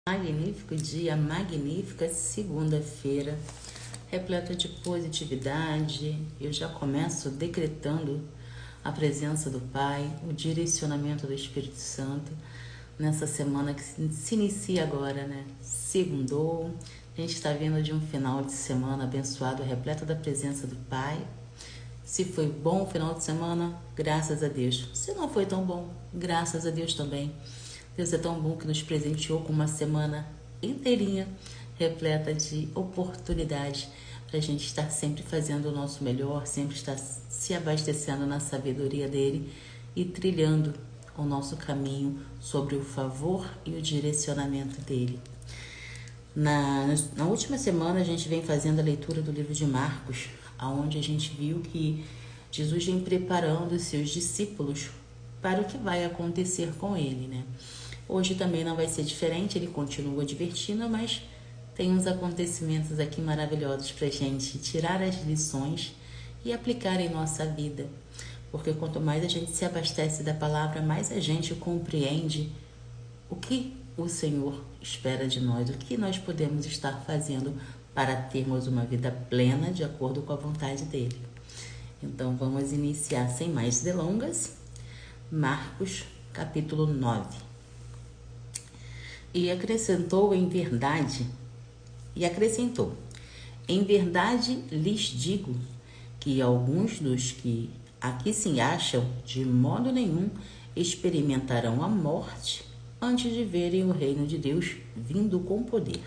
Magnífico dia, magnífica segunda-feira, repleta de positividade. Eu já começo decretando a presença do Pai, o direcionamento do Espírito Santo nessa semana que se inicia agora, né? Segundou, a gente está vindo de um final de semana abençoado, repleto da presença do Pai. Se foi bom o final de semana, graças a Deus. Se não foi tão bom, graças a Deus também. Deus é tão bom que nos presenteou com uma semana inteirinha, repleta de oportunidades para a gente estar sempre fazendo o nosso melhor, sempre estar se abastecendo na sabedoria dele e trilhando o nosso caminho sobre o favor e o direcionamento dele. Na última semana a gente vem fazendo a leitura do livro de Marcos, onde a gente viu que Jesus vem preparando os seus discípulos para o que vai acontecer com ele, né? Hoje também não vai ser diferente, ele continua divertindo, mas tem uns acontecimentos aqui maravilhosos para a gente tirar as lições e aplicar em nossa vida. Porque quanto mais a gente se abastece da palavra, mais a gente compreende o que o Senhor espera de nós, o que nós podemos estar fazendo para termos uma vida plena de acordo com a vontade dele. Então vamos iniciar sem mais delongas, Marcos capítulo 9. E acrescentou, em verdade lhes digo que alguns dos que aqui se acham, de modo nenhum experimentarão a morte antes de verem o reino de Deus vindo com poder.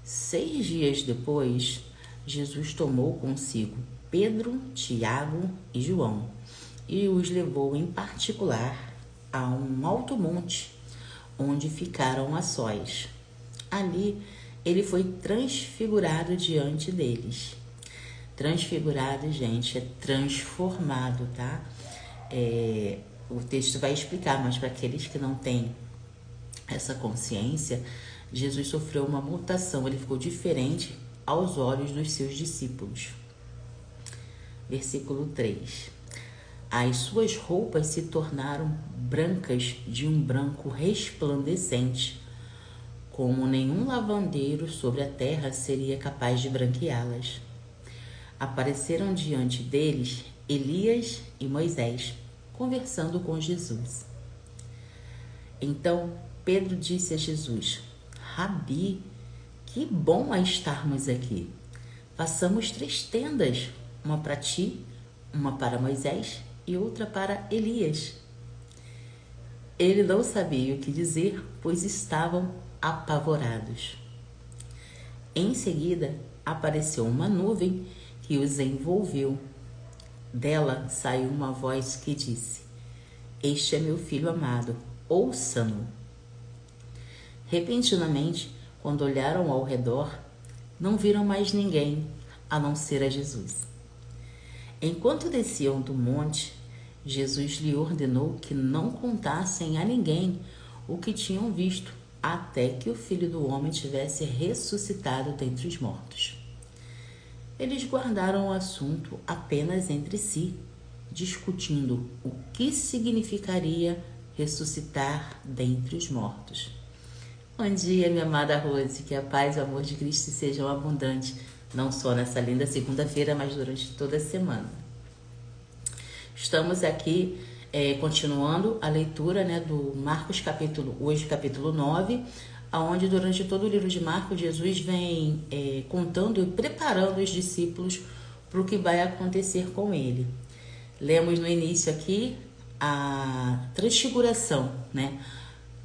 6 dias depois, Jesus tomou consigo Pedro, Tiago e João e os levou em particular a um alto monte, onde ficaram a sós. Ali ele foi transfigurado diante deles. Transfigurado, gente, é transformado, tá? O texto vai explicar, mas para aqueles que não têm essa consciência, Jesus sofreu uma mutação, ele ficou diferente aos olhos dos seus discípulos. Versículo 3. As suas roupas se tornaram brancas de um branco resplandecente, como nenhum lavandeiro sobre a terra seria capaz de branqueá-las. Apareceram diante deles Elias e Moisés, conversando com Jesus. Então Pedro disse a Jesus: Rabi, que bom é estarmos aqui. Façamos 3 tendas, uma para ti, uma para Moisés e outra para Elias. Ele não sabia o que dizer, pois estavam apavorados. Em seguida, apareceu uma nuvem que os envolveu. Dela saiu uma voz que disse: Este é meu filho amado, ouçam-no. Repentinamente, quando olharam ao redor, não viram mais ninguém, a não ser a Jesus. Enquanto desciam do monte, Jesus lhe ordenou que não contassem a ninguém o que tinham visto, até que o Filho do Homem tivesse ressuscitado dentre os mortos. Eles guardaram o assunto apenas entre si, discutindo o que significaria ressuscitar dentre os mortos. Bom dia, minha amada Rose, que a paz e o amor de Cristo sejam abundantes, não só nessa linda segunda-feira, mas durante toda a semana. Estamos aqui continuando a leitura, né, do Marcos capítulo 9, onde durante todo o livro de Marcos, Jesus vem contando e preparando os discípulos para o que vai acontecer com ele. Lemos no início aqui a transfiguração, né?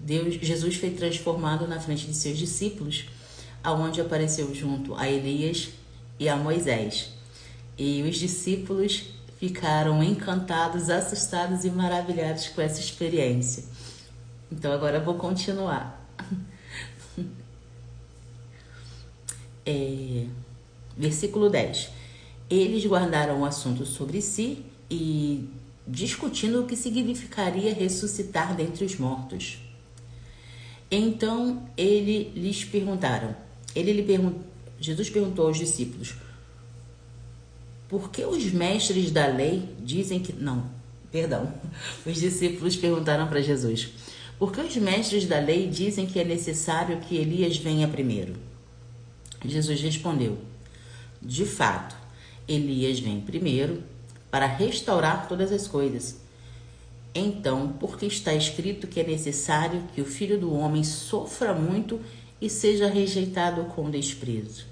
Jesus foi transformado na frente de seus discípulos, aonde apareceu junto a Elias e a Moisés. E os discípulos ficaram encantados, assustados e maravilhados com essa experiência. Então agora eu vou continuar. Versículo 10. Eles guardaram o assunto sobre si e discutindo o que significaria ressuscitar dentre os mortos. Então Jesus perguntou aos discípulos: por que os mestres da lei dizem que... Os discípulos perguntaram para Jesus: Porque os mestres da lei dizem que é necessário que Elias venha primeiro. Jesus respondeu: de fato, Elias vem primeiro para restaurar todas as coisas. Então, porque está escrito que é necessário que o Filho do Homem sofra muito e seja rejeitado com desprezo.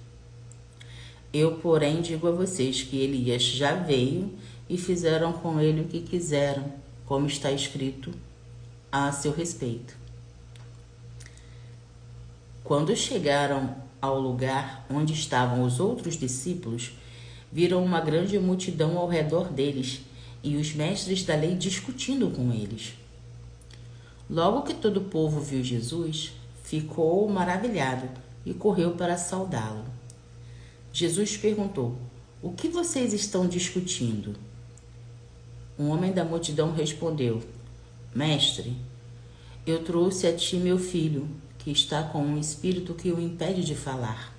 Eu, porém, digo a vocês que Elias já veio e fizeram com ele o que quiseram, como está escrito a seu respeito. Quando chegaram ao lugar onde estavam os outros discípulos, viram uma grande multidão ao redor deles e os mestres da lei discutindo com eles. Logo que todo o povo viu Jesus, ficou maravilhado e correu para saudá-lo. Jesus perguntou: o que vocês estão discutindo? Um homem da multidão respondeu: Mestre, eu trouxe a ti meu filho, que está com um espírito que o impede de falar.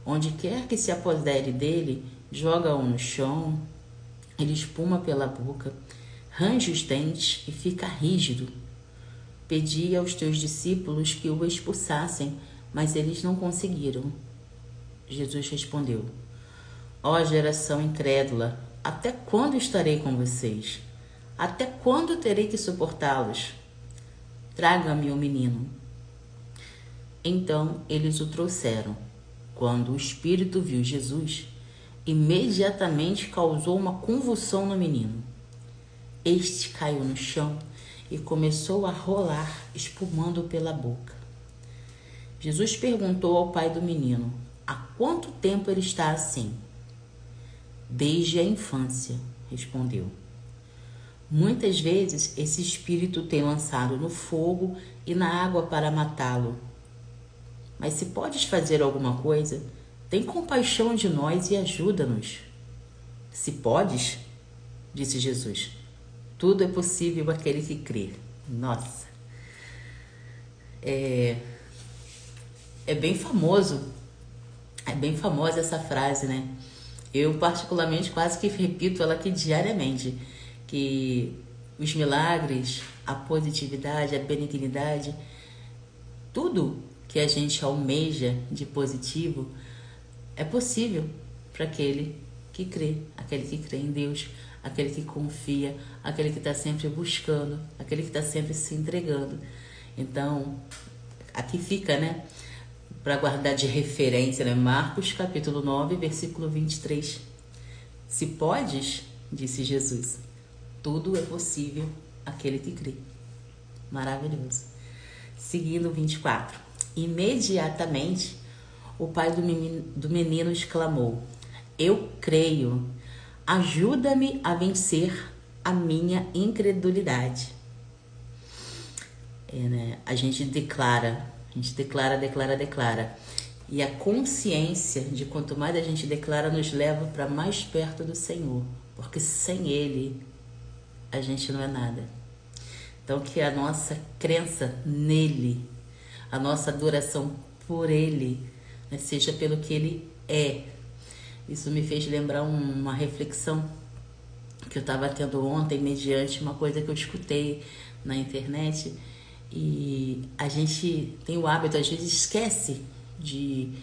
Onde quer que se apodere dele, joga-o no chão, ele espuma pela boca, range os dentes e fica rígido. Pedi aos teus discípulos que o expulsassem, mas eles não conseguiram. Jesus respondeu: ó geração incrédula, até quando estarei com vocês? Até quando terei que suportá-los? Traga-me o menino. Então eles o trouxeram. Quando o espírito viu Jesus, imediatamente causou uma convulsão no menino. Este caiu no chão e começou a rolar, espumando pela boca. Jesus perguntou ao pai do menino: há quanto tempo ele está assim? Desde a infância, respondeu. Muitas vezes esse espírito tem lançado no fogo e na água para matá-lo. Mas se podes fazer alguma coisa, tem compaixão de nós e ajuda-nos. Se podes, disse Jesus, tudo é possível àquele que crê. Nossa, é bem famosa essa frase, né? Eu particularmente quase que repito ela aqui diariamente, que os milagres, a positividade, a benignidade, tudo que a gente almeja de positivo é possível para aquele que crê em Deus, aquele que confia, aquele que está sempre buscando, aquele que está sempre se entregando. Então, aqui fica, né, para guardar de referência, né, Marcos capítulo 9, versículo 23. Se podes, disse Jesus, tudo é possível àquele que crê. Maravilhoso. Seguindo 24. Imediatamente, o pai do menino exclamou: eu creio, ajuda-me a vencer a minha incredulidade. Né? A gente declara. E a consciência de quanto mais a gente declara nos leva para mais perto do Senhor. Porque sem Ele, a gente não é nada. Então, que a nossa crença nele, a nossa adoração por Ele, né, seja pelo que Ele é. Isso me fez lembrar uma reflexão que eu estava tendo ontem, mediante uma coisa que eu escutei na internet. E a gente tem o hábito, às vezes esquece de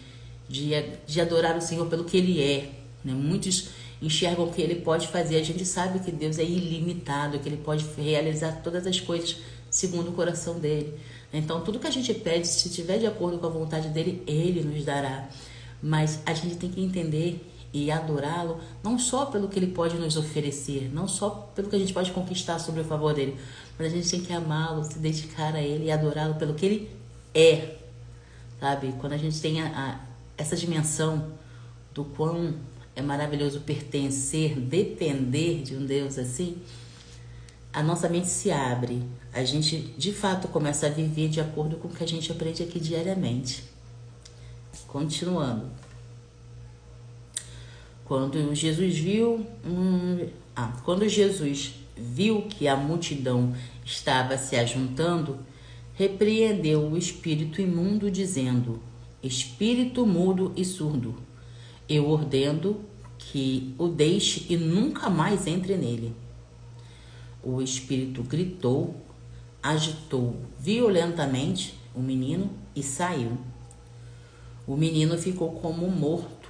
adorar o Senhor pelo que Ele é, né? Muitos enxergam o que Ele pode fazer. A gente sabe que Deus é ilimitado, que Ele pode realizar todas as coisas segundo o coração dEle. Então, tudo que a gente pede, se estiver de acordo com a vontade dEle, Ele nos dará. Mas a gente tem que entender e adorá-lo não só pelo que Ele pode nos oferecer, não só pelo que a gente pode conquistar sobre o favor dEle, mas a gente tem que amá-lo, se dedicar a Ele e adorá-lo pelo que Ele é, sabe? Quando a gente tem essa dimensão do quão é maravilhoso pertencer, depender de um Deus assim, a nossa mente se abre, a gente de fato começa a viver de acordo com o que a gente aprende aqui diariamente. Continuando. Quando Jesus viu que a multidão estava se ajuntando, repreendeu o espírito imundo, dizendo: espírito mudo e surdo, eu ordeno que o deixe e nunca mais entre nele. O espírito gritou, agitou violentamente o menino e saiu. O menino ficou como morto,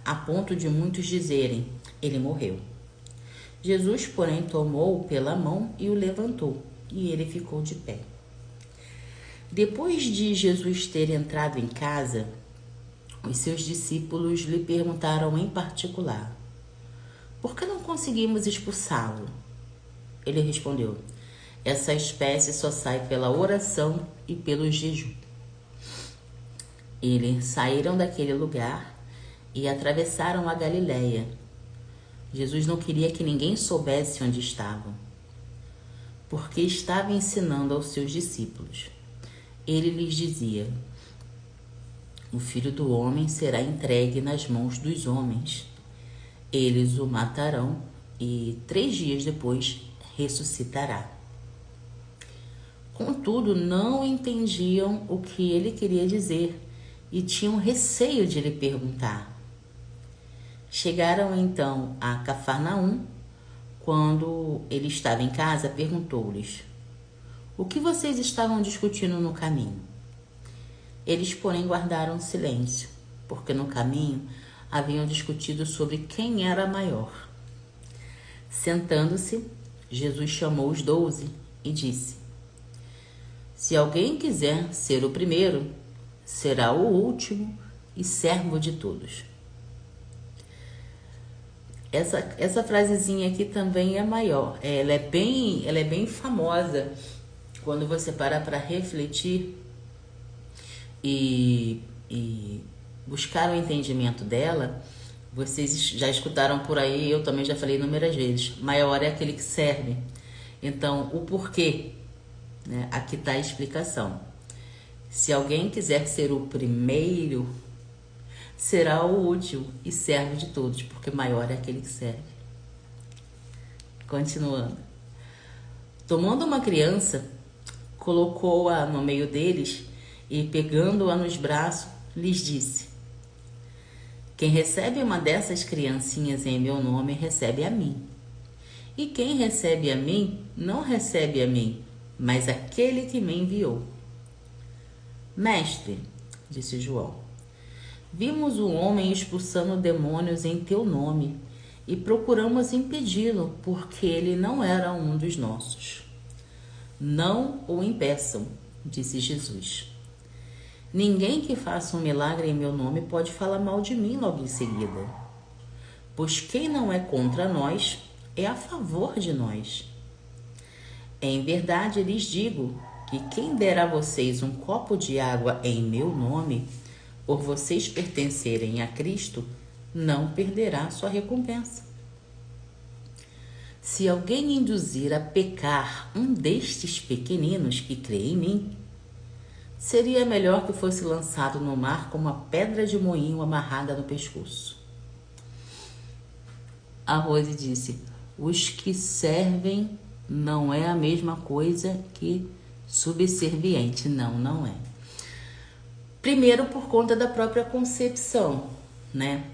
a ponto de muitos dizerem: ele morreu. Jesus, porém, tomou-o pela mão e o levantou, e ele ficou de pé. Depois de Jesus ter entrado em casa, os seus discípulos lhe perguntaram em particular: por que não conseguimos expulsá-lo? Ele respondeu: essa espécie só sai pela oração e pelo jejum. Eles saíram daquele lugar e atravessaram a Galiléia. Jesus não queria que ninguém soubesse onde estavam, porque estava ensinando aos seus discípulos. Ele lhes dizia: o Filho do Homem será entregue nas mãos dos homens. Eles o matarão e 3 dias depois ressuscitará. Contudo, não entendiam o que ele queria dizer e tinham receio de lhe perguntar. Chegaram então a Cafarnaum. Quando ele estava em casa, perguntou-lhes: o que vocês estavam discutindo no caminho? Eles, porém, guardaram silêncio, porque no caminho haviam discutido sobre quem era maior. Sentando-se, Jesus chamou os 12 e disse: se alguém quiser ser o primeiro, será o último e servo de todos. Essa frasezinha aqui também é maior. Ela é bem famosa quando você para refletir e buscar o entendimento dela. Vocês já escutaram por aí, eu também já falei inúmeras vezes: maior é aquele que serve. Então, o porquê, né? Aqui está a explicação. Se alguém quiser ser o primeiro, será o último e servo de todos, porque maior é aquele que serve. Continuando. Tomando uma criança, colocou-a no meio deles e, pegando-a nos braços, lhes disse: quem recebe uma dessas criancinhas em meu nome, recebe a mim. E quem recebe a mim, não recebe a mim, mas aquele que me enviou. Mestre, disse João, vimos o homem expulsando demônios em teu nome e procuramos impedi-lo, porque ele não era um dos nossos. Não o impeçam, disse Jesus. Ninguém que faça um milagre em meu nome pode falar mal de mim logo em seguida. Pois quem não é contra nós é a favor de nós. Em verdade lhes digo que quem der a vocês um copo de água em meu nome, por vocês pertencerem a Cristo, não perderá sua recompensa. Se alguém induzir a pecar um destes pequeninos que crê em mim, seria melhor que fosse lançado no mar com uma pedra de moinho amarrada no pescoço. A Rose disse: os que servem não é a mesma coisa que subserviente. Não, não é. Primeiro, por conta da própria concepção, né?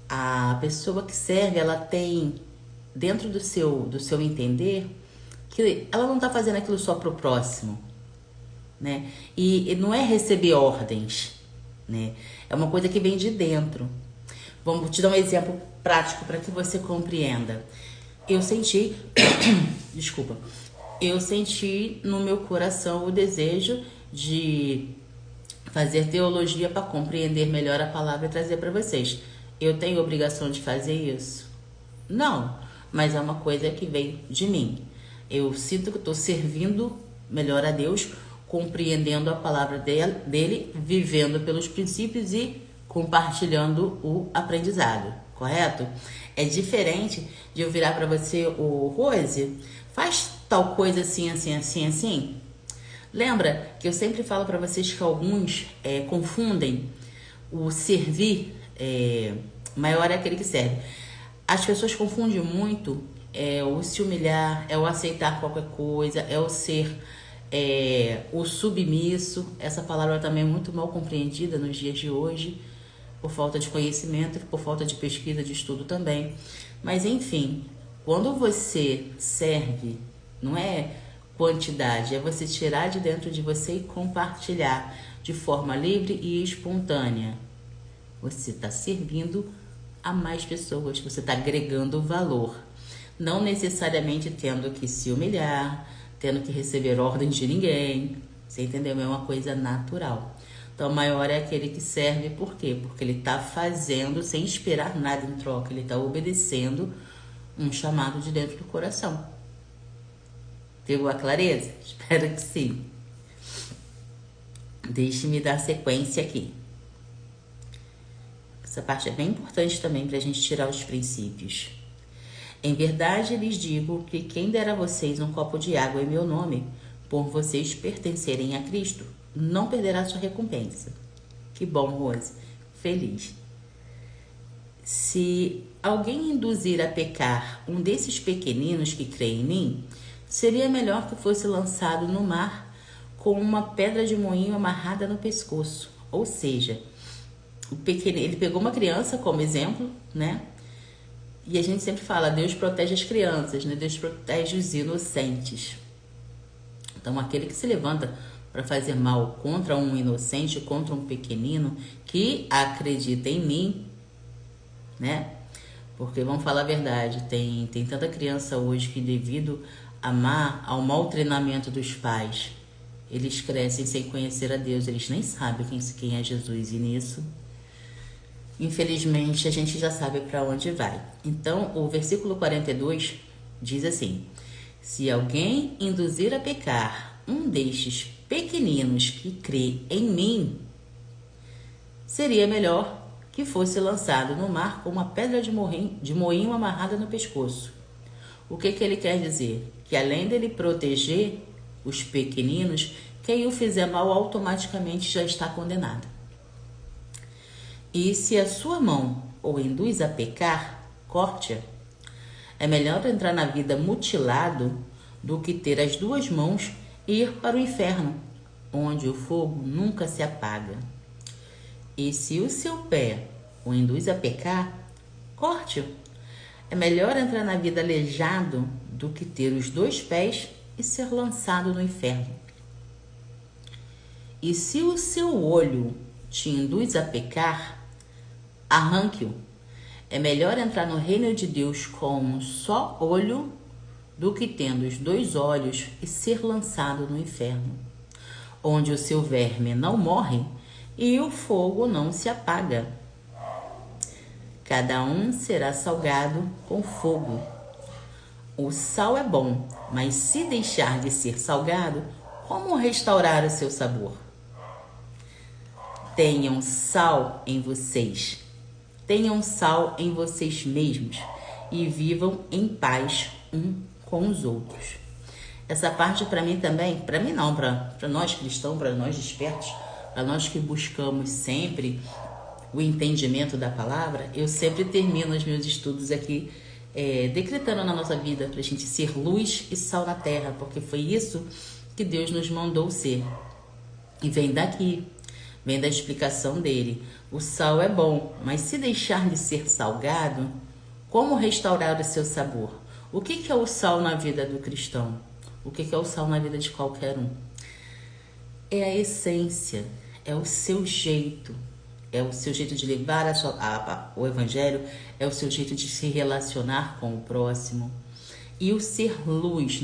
A pessoa que serve, ela tem dentro do seu entender que ela não está fazendo aquilo só para o próximo, né? E não é receber ordens, né? É uma coisa que vem de dentro. Vamos te dar um exemplo prático para que você compreenda. Eu senti, desculpa, eu senti no meu coração o desejo de fazer teologia para compreender melhor a palavra e trazer para vocês. Eu tenho obrigação de fazer isso? Não, mas é uma coisa que veio de mim. Eu sinto que estou servindo melhor a Deus, compreendendo a palavra dele, vivendo pelos princípios e compartilhando o aprendizado, correto? É diferente de eu virar para você: ô Rose, faz tal coisa assim, assim, assim, assim. Lembra que eu sempre falo para vocês que alguns confundem o servir, maior é aquele que serve. As pessoas confundem muito o se humilhar, o aceitar qualquer coisa, o ser o submisso. Essa palavra também é muito mal compreendida nos dias de hoje, por falta de conhecimento, por falta de pesquisa, de estudo também. Mas enfim, quando você serve, não é quantidade, é você tirar de dentro de você e compartilhar de forma livre e espontânea. Você está servindo a mais pessoas, você está agregando valor. Não necessariamente tendo que se humilhar, tendo que receber ordens de ninguém. Você entendeu? É uma coisa natural. Então, o maior é aquele que serve, por quê? Porque ele está fazendo sem esperar nada em troca. Ele está obedecendo um chamado de dentro do coração. Pegou a clareza? Espero que sim. Deixe-me dar sequência aqui. Essa parte é bem importante também para a gente tirar os princípios. Em verdade lhes digo que quem der a vocês um copo de água em meu nome, por vocês pertencerem a Cristo, não perderá sua recompensa. Que bom, Rose. Feliz. Se alguém induzir a pecar um desses pequeninos que creem em mim, seria melhor que fosse lançado no mar com uma pedra de moinho amarrada no pescoço. Ou seja, ele pegou uma criança como exemplo, né? E a gente sempre fala, Deus protege as crianças, né? Deus protege os inocentes. Então, aquele que se levanta para fazer mal contra um inocente, contra um pequenino que acredita em mim, né? Porque, vamos falar a verdade, tem tanta criança hoje que, devido ao mau treinamento dos pais, eles crescem sem conhecer a Deus, eles nem sabem quem é Jesus, e nisso, infelizmente, a gente já sabe para onde vai. Então, o versículo 42 diz assim: se alguém induzir a pecar um destes pequeninos que crê em mim, seria melhor que fosse lançado no mar com uma pedra de moinho amarrada no pescoço. O que ele quer dizer? Que além dele proteger os pequeninos, quem o fizer mal automaticamente já está condenado. E se a sua mão o induz a pecar, corte-a. É melhor entrar na vida mutilado do que ter as duas mãos e ir para o inferno, onde o fogo nunca se apaga. E se o seu pé o induz a pecar, corte-o. É melhor entrar na vida aleijado do que ter os dois pés e ser lançado no inferno. E se o seu olho te induz a pecar, arranque-o. É melhor entrar no reino de Deus com um só olho do que tendo os dois olhos e ser lançado no inferno, onde o seu verme não morre e o fogo não se apaga. Cada um será salgado com fogo. O sal é bom, mas se deixar de ser salgado, como restaurar o seu sabor? Tenham sal em vocês. Tenham sal em vocês mesmos e vivam em paz um com os outros. Essa parte para mim também, para mim não, para nós cristãos, para nós despertos, para nós que buscamos sempre o entendimento da palavra, eu sempre termino os meus estudos aqui decretando na nossa vida para a gente ser luz e sal na terra, porque foi isso que Deus nos mandou ser. E vem daqui, vem da explicação dele. O sal é bom, mas se deixar de ser salgado, como restaurar o seu sabor? O que é o sal na vida do cristão? O que é o sal na vida de qualquer um? É a essência, é o seu jeito. É o seu jeito de levar o evangelho, é o seu jeito de se relacionar com o próximo. E o ser luz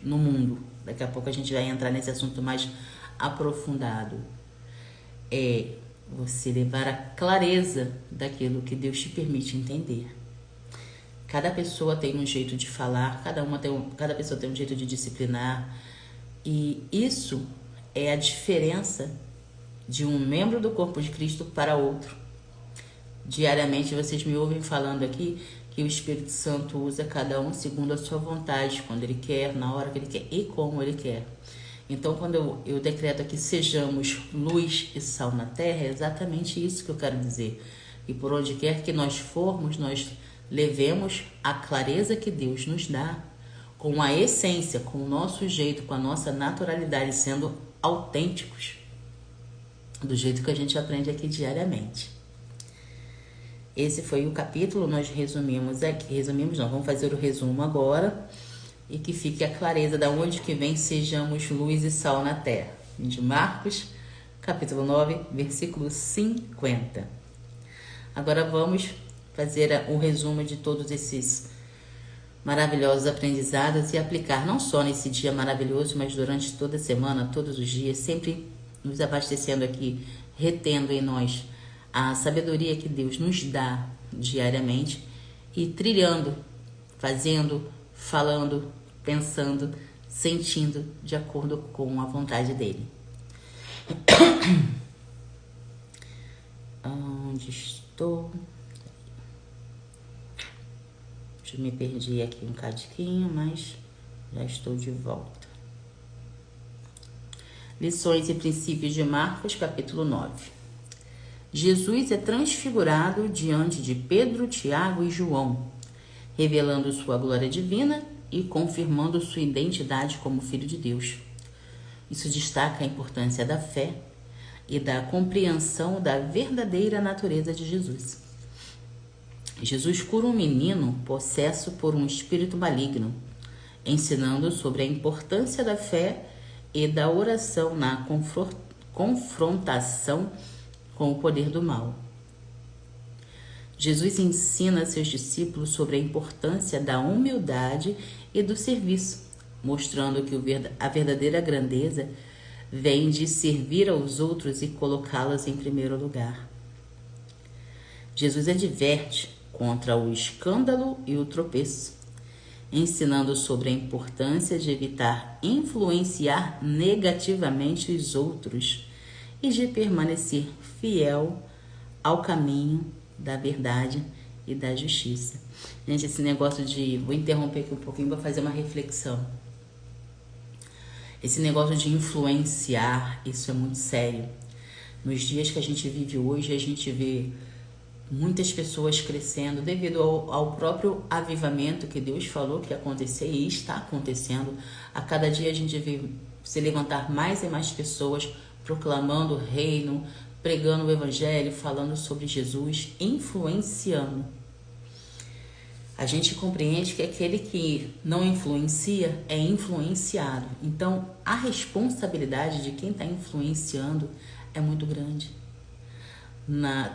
no mundo. Daqui a pouco a gente vai entrar nesse assunto mais aprofundado. É você levar a clareza daquilo que Deus te permite entender. Cada pessoa tem um jeito de falar, cada pessoa tem um jeito de disciplinar. E isso é a diferença de um membro do corpo de Cristo para outro. Diariamente vocês me ouvem falando aqui que o Espírito Santo usa cada um segundo a sua vontade, quando ele quer, na hora que ele quer e como ele quer. Então, quando eu decreto aqui sejamos luz e sal na terra, é exatamente isso que eu quero dizer. E por onde quer que nós formos, nós levemos a clareza que Deus nos dá, com a essência, com o nosso jeito, com a nossa naturalidade, sendo autênticos, do jeito que a gente aprende aqui diariamente. Esse foi o capítulo, nós resumimos aqui, vamos fazer o resumo agora. e que fique a clareza da onde que vem sejamos luz e sal na terra. De Marcos, capítulo 9, versículo 50. Agora vamos fazer o resumo de todos esses maravilhosos aprendizados e aplicar não só nesse dia maravilhoso, mas durante toda a semana, todos os dias, sempre nos abastecendo aqui, retendo em nós a sabedoria que Deus nos dá diariamente e trilhando, fazendo, falando, pensando, sentindo de acordo com a vontade dele. Onde estou? Eu me perdi aqui um cadinho, mas já estou de volta. Lições e princípios de Marcos, capítulo 9. Jesus é transfigurado diante de Pedro, Tiago e João, revelando sua glória divina e confirmando sua identidade como Filho de Deus. Isso destaca a importância da fé e da compreensão da verdadeira natureza de Jesus. Jesus cura um menino possesso por um espírito maligno, ensinando sobre a importância da fé e da oração na confrontação com o poder do mal. Jesus ensina seus discípulos sobre a importância da humildade e do serviço, mostrando que a verdadeira grandeza vem de servir aos outros e colocá-los em primeiro lugar. Jesus adverte contra o escândalo e o tropeço, ensinando sobre a importância de evitar influenciar negativamente os outros e de permanecer fiel ao caminho da verdade e da justiça. Gente, esse negócio de... Vou interromper aqui um pouquinho para fazer uma reflexão. Esse negócio de influenciar, isso é muito sério. Nos dias que a gente vive hoje, a gente vê muitas pessoas crescendo devido ao próprio avivamento que Deus falou que ia acontecer e está acontecendo. A cada dia a gente vê se levantar mais e mais pessoas proclamando o reino, pregando o evangelho, falando sobre Jesus, influenciando. A gente compreende que aquele que não influencia é influenciado. Então, a responsabilidade de quem está influenciando é muito grande.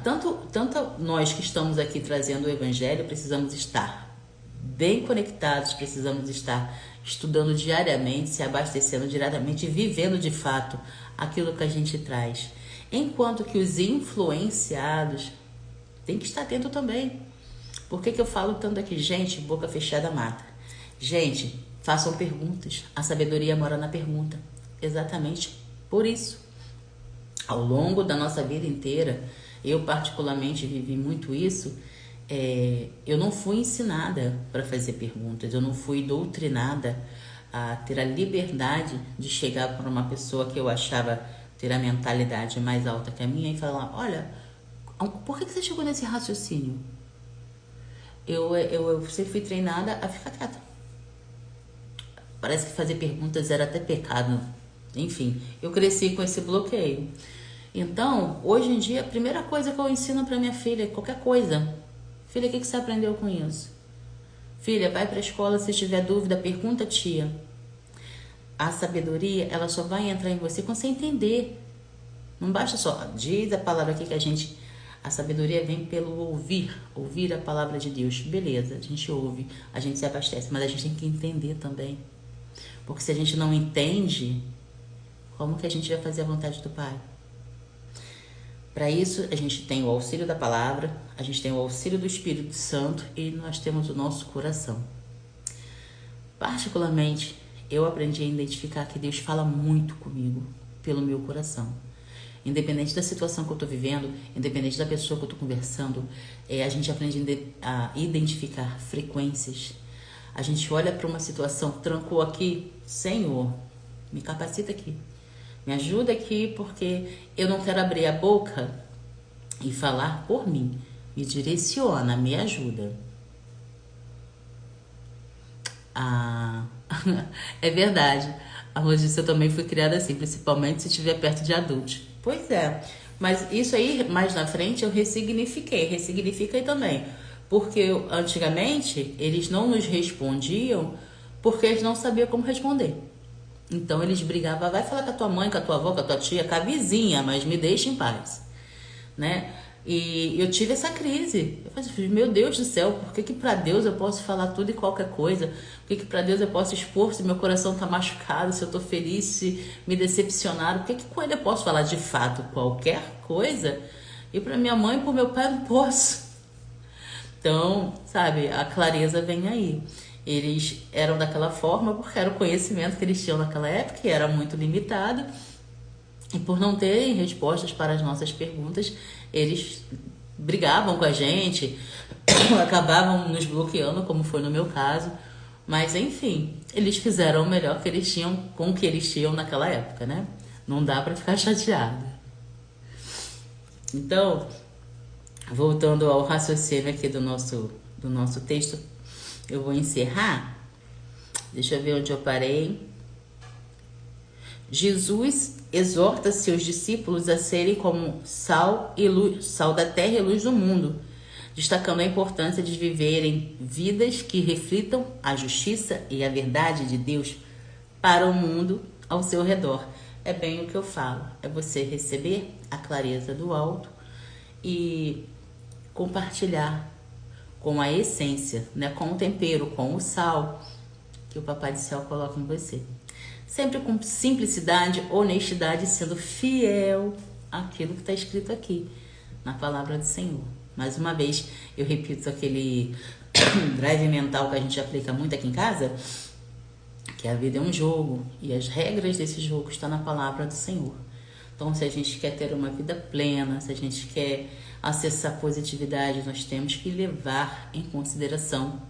Tanto nós que estamos aqui trazendo o evangelho, precisamos estar bem conectados, precisamos estar estudando diariamente, se abastecendo diariamente e vivendo de fato aquilo que a gente traz. Enquanto que os influenciados têm que estar atentos também. Por que eu falo tanto aqui? Gente, boca fechada mata. Gente, façam perguntas. A sabedoria mora na pergunta. Exatamente por isso. Ao longo da nossa vida inteira, eu particularmente vivi muito isso. Eu não fui ensinada para fazer perguntas. Eu não fui doutrinada a ter a liberdade de chegar para uma pessoa que eu achava ter a mentalidade mais alta que a minha e falar: olha, por que você chegou nesse raciocínio? Eu sempre fui treinada a ficar quieta. Parece que fazer perguntas era até pecado. Enfim, eu cresci com esse bloqueio. Então, hoje em dia, a primeira coisa que eu ensino para minha filha, qualquer coisa: filha, o que você aprendeu com isso? Filha, vai para a escola, se tiver dúvida, pergunta a tia. A sabedoria, ela só vai entrar em você quando você entender. Não basta só, diz a palavra aqui que a sabedoria vem pelo ouvir a palavra de Deus. Beleza, a gente ouve, a gente se abastece, mas a gente tem que entender também. Porque se a gente não entende, como que a gente vai fazer a vontade do Pai? Para isso, a gente tem o auxílio da palavra, a gente tem o auxílio do Espírito Santo e nós temos o nosso coração. Particularmente, eu aprendi a identificar que Deus fala muito comigo pelo meu coração. Independente da situação que eu estou vivendo, independente da pessoa que eu estou conversando, a gente aprende a identificar frequências. A gente olha para uma situação, trancou aqui, Senhor, me capacita aqui. Me ajuda aqui, porque eu não quero abrir a boca e falar por mim. Me direciona, me ajuda. É verdade. A Rosícia, eu também fui criada assim, principalmente se estiver perto de adultos. Pois é, mas isso aí, mais na frente, eu ressignifiquei também. Porque antigamente, eles não nos respondiam porque eles não sabiam como responder. Então eles brigavam, vai falar com a tua mãe, com a tua avó, com a tua tia, com a vizinha, mas me deixa em paz, né? E eu tive essa crise. Eu falei, meu Deus do céu, por que para Deus eu posso falar tudo e qualquer coisa? Por que para Deus eu posso expor se meu coração tá machucado, se eu tô feliz, se me decepcionaram? Por que com ele eu posso falar de fato qualquer coisa? E para minha mãe e pro meu pai eu não posso. Então, sabe, a clareza vem aí. Eles eram daquela forma porque era o conhecimento que eles tinham naquela época, que era muito limitado. E por não terem respostas para as nossas perguntas, eles brigavam com a gente, acabavam nos bloqueando, como foi no meu caso. Mas, enfim, eles fizeram o melhor que eles tinham com o que eles tinham naquela época, né? Não dá para ficar chateado. Então, voltando ao raciocínio aqui do nosso texto, eu vou encerrar. Deixa eu ver onde eu parei. Jesus exorta seus discípulos a serem como sal e luz, sal da terra e luz do mundo, destacando a importância de viverem vidas que reflitam a justiça e a verdade de Deus para o mundo ao seu redor. É bem o que eu falo, é você receber a clareza do alto e compartilhar com a essência, né, com o tempero, com o sal que o Papai do Céu coloca em você. Sempre com simplicidade, honestidade, sendo fiel àquilo que está escrito aqui, na palavra do Senhor. Mais uma vez, eu repito aquele drive mental que a gente aplica muito aqui em casa, que a vida é um jogo, e as regras desse jogo estão na palavra do Senhor. Então, se a gente quer ter uma vida plena, se a gente quer acessar positividade, nós temos que levar em consideração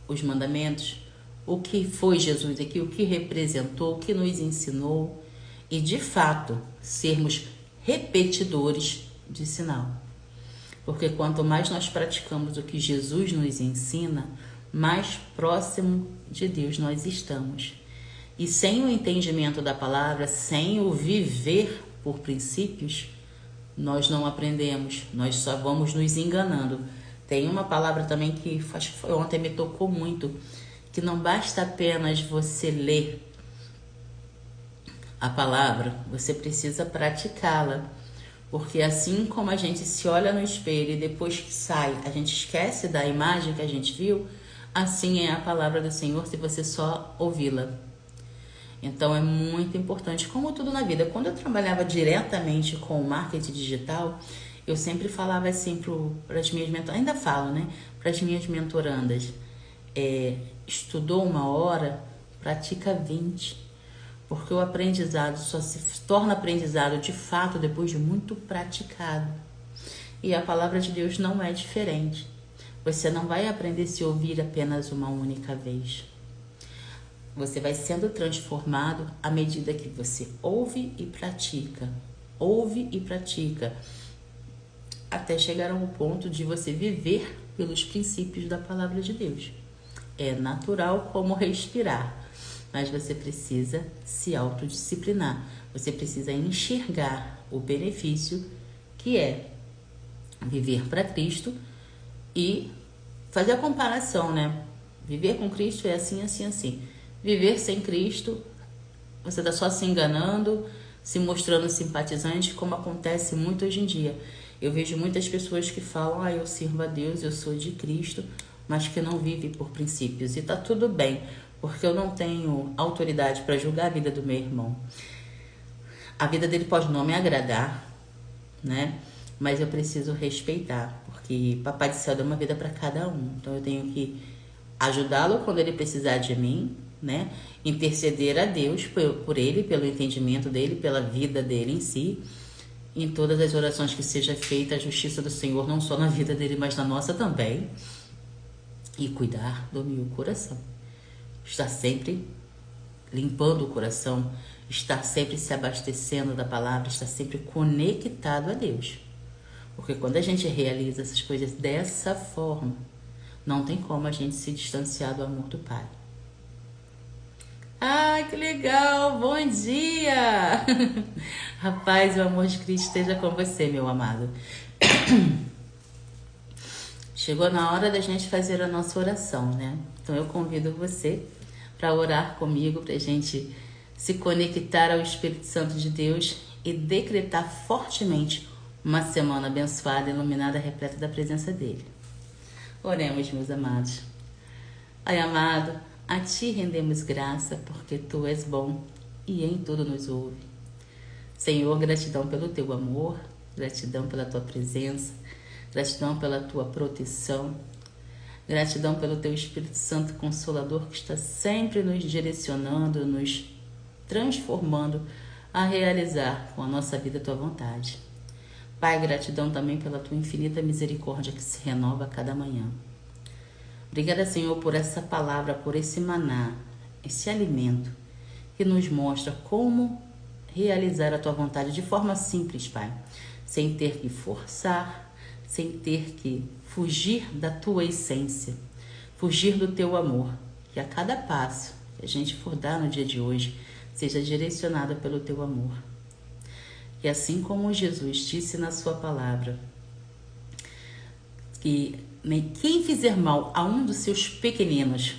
os mandamentos, o que foi Jesus aqui, o que representou, o que nos ensinou e, de fato, sermos repetidores de sinal. Porque quanto mais nós praticamos o que Jesus nos ensina, mais próximo de Deus nós estamos. E sem o entendimento da palavra, sem o viver por princípios, nós não aprendemos, nós só vamos nos enganando. Tem uma palavra também que ontem me tocou muito, que não basta apenas você ler a palavra, você precisa praticá-la. Porque assim como a gente se olha no espelho e depois que sai, a gente esquece da imagem que a gente viu, assim é a palavra do Senhor se você só ouvi-la. Então é muito importante, como tudo na vida. Quando eu trabalhava diretamente com o marketing digital, eu sempre falava assim para as minhas mentorandas, ainda falo, né? Para as minhas mentorandas, estudou 1 hora, pratica 20. Porque o aprendizado só se torna aprendizado de fato depois de muito praticado. E a palavra de Deus não é diferente. Você não vai aprender se ouvir apenas uma única vez. Você vai sendo transformado à medida que você ouve e pratica. Ouve e pratica. Até chegar ao ponto de você viver pelos princípios da palavra de Deus. É natural como respirar. Mas você precisa se autodisciplinar. Você precisa enxergar o benefício que é viver para Cristo e fazer a comparação, né? Viver com Cristo é assim, assim, assim. Viver sem Cristo, você está só se enganando, se mostrando simpatizante, como acontece muito hoje em dia. Eu vejo muitas pessoas que falam, eu sirvo a Deus, eu sou de Cristo, mas que não vivem por princípios. E tá tudo bem, porque eu não tenho autoridade para julgar a vida do meu irmão. A vida dele pode não me agradar, né? Mas eu preciso respeitar, porque Papai do Céu deu uma vida para cada um. Então eu tenho que ajudá-lo quando ele precisar de mim, né? Interceder a Deus por ele, pelo entendimento dele, pela vida dele em si. Em todas as orações que seja feita a justiça do Senhor, não só na vida dele, mas na nossa também. E cuidar do meu coração. Estar sempre limpando o coração, estar sempre se abastecendo da palavra, estar sempre conectado a Deus. Porque quando a gente realiza essas coisas dessa forma, não tem como a gente se distanciar do amor do Pai. Ai, que legal! Bom dia! Rapaz, o amor de Cristo esteja com você, meu amado. Chegou na hora da gente fazer a nossa oração, né? Então eu convido você para orar comigo, para a gente se conectar ao Espírito Santo de Deus e decretar fortemente uma semana abençoada, iluminada, repleta da presença dele. Oremos, meus amados. Pai amado, a Ti rendemos graça, porque Tu és bom e em tudo nos ouve. Senhor, gratidão pelo Teu amor, gratidão pela Tua presença, gratidão pela Tua proteção, gratidão pelo Teu Espírito Santo Consolador que está sempre nos direcionando, nos transformando a realizar com a nossa vida a Tua vontade. Pai, gratidão também pela Tua infinita misericórdia que se renova a cada manhã. Obrigada, Senhor, por essa palavra, por esse maná, esse alimento que nos mostra como realizar a Tua vontade de forma simples, Pai, sem ter que forçar, sem ter que fugir da Tua essência, fugir do Teu amor, que a cada passo que a gente for dar no dia de hoje seja direcionado pelo Teu amor. Que assim como Jesus disse na Sua palavra, que quem fizer mal a um dos seus pequeninos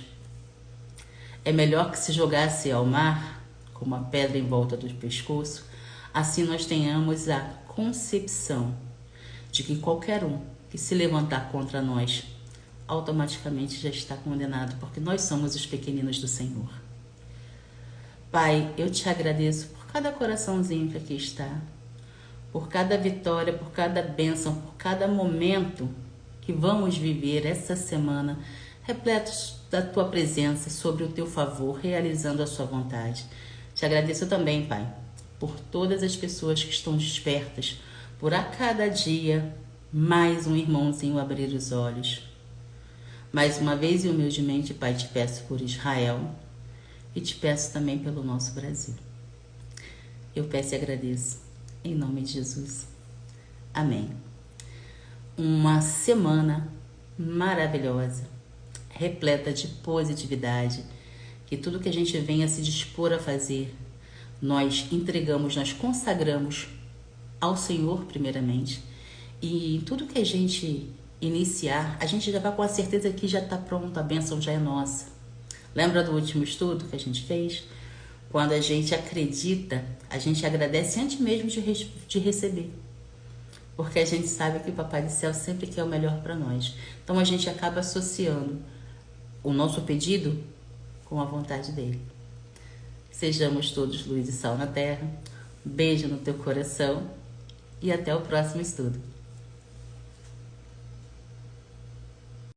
é melhor que se jogasse ao mar com uma pedra em volta do pescoço, assim nós tenhamos a concepção de que qualquer um que se levantar contra nós automaticamente já está condenado, porque nós somos os pequeninos do Senhor. Pai, eu te agradeço por cada coraçãozinho que aqui está, por cada vitória, por cada bênção, por cada momento que vamos viver essa semana, repletos da Tua presença, sobre o Teu favor, realizando a Sua vontade. Te agradeço também, Pai, por todas as pessoas que estão despertas, por a cada dia mais um irmãozinho abrir os olhos. Mais uma vez e humildemente, Pai, te peço por Israel e te peço também pelo nosso Brasil. Eu peço e agradeço, em nome de Jesus. Amém. Uma semana maravilhosa, repleta de positividade, que tudo que a gente venha se dispor a fazer, nós entregamos, nós consagramos ao Senhor primeiramente, e tudo que a gente iniciar, a gente já vai com a certeza que já está pronto, a bênção já é nossa. Lembra do último estudo que a gente fez? Quando a gente acredita, a gente agradece antes mesmo de receber. Porque a gente sabe que o Papai do Céu sempre quer o melhor para nós. Então a gente acaba associando o nosso pedido com a vontade dele. Sejamos todos luz e sal na terra. Beijo no teu coração e até o próximo estudo.